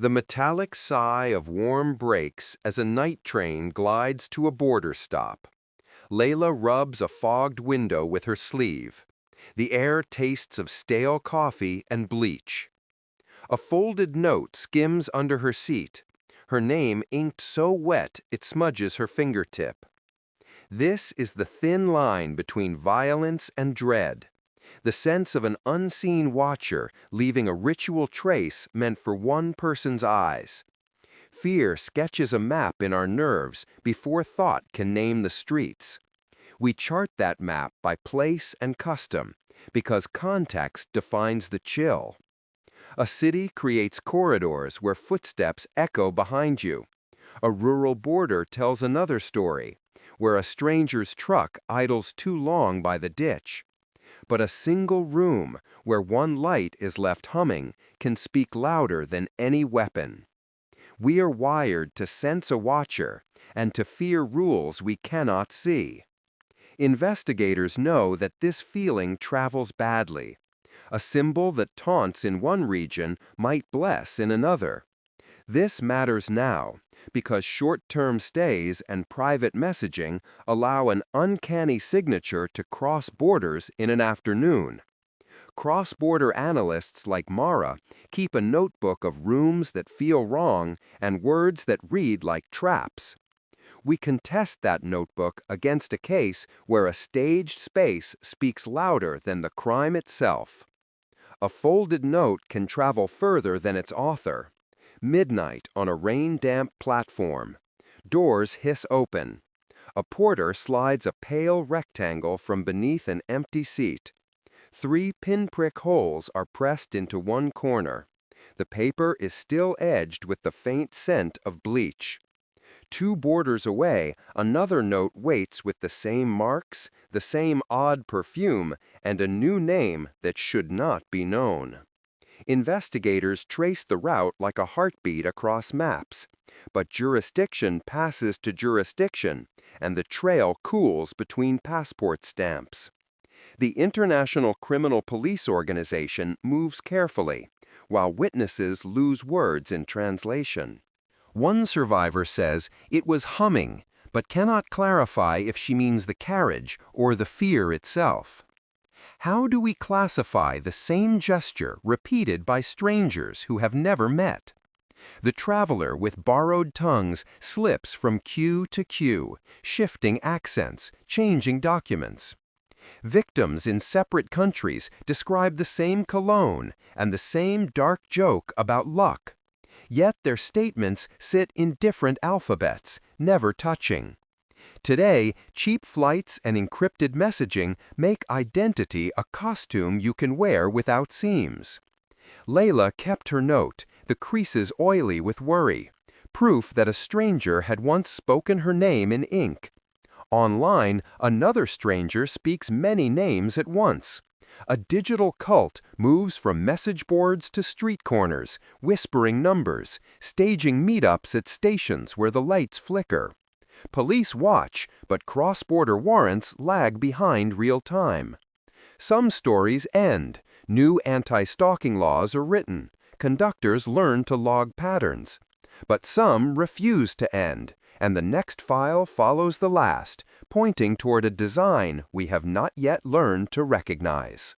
The metallic sigh of warm breaks as a night train glides to a border stop. Leila rubs a fogged window with her sleeve. The air tastes of stale coffee and bleach. A folded note skims under her seat, her name inked so wet it smudges her fingertip. This is the thin line between violence and dread, the sense of an unseen watcher leaving a ritual trace meant for one person's eyes. Fear sketches a map in our nerves before thought can name the streets. We chart that map by place and custom, because context defines the chill. A city creates corridors where footsteps echo behind you. A rural border tells another story, where a stranger's truck idles too long by the ditch. But a single room, where one light is left humming, can speak louder than any weapon. We are wired to sense a watcher and to fear rules we cannot see. Investigators know that this feeling travels badly. A symbol that taunts in one region might bless in another. This matters now because short-term stays and private messaging allow an uncanny signature to cross borders in an afternoon. Cross-border analysts like Mara keep a notebook of rooms that feel wrong and words that read like traps. We can test that notebook against a case where a staged space speaks louder than the crime itself. A folded note can travel further than its author. Midnight on a rain-damp platform. Doors hiss open. A porter slides a pale rectangle from beneath an empty seat. 3 pinprick holes are pressed into one corner. The paper is still edged with the faint scent of bleach. 2 borders away, another note waits with the same marks, the same odd perfume, and a new name that should not be known. Investigators trace the route like a heartbeat across maps, but jurisdiction passes to jurisdiction, and the trail cools between passport stamps. The International Criminal Police Organization moves carefully, while witnesses lose words in translation. One survivor says it was humming, but cannot clarify if she means the carriage or the fear itself. How do we classify the same gesture repeated by strangers who have never met? The traveler with borrowed tongues slips from cue to cue, shifting accents, changing documents. Victims in separate countries describe the same cologne and the same dark joke about luck. Yet their statements sit in different alphabets, never touching. Today, cheap flights and encrypted messaging make identity a costume you can wear without seams. Leila kept her note, the creases oily with worry, proof that a stranger had once spoken her name in ink. Online, another stranger speaks many names at once. A digital cult moves from message boards to street corners, whispering numbers, staging meetups at stations where the lights flicker. Police watch, but cross-border warrants lag behind real time. Some stories end. New anti-stalking laws are written. Conductors learn to log patterns. But some refuse to end, and the next file follows the last, pointing toward a design we have not yet learned to recognize.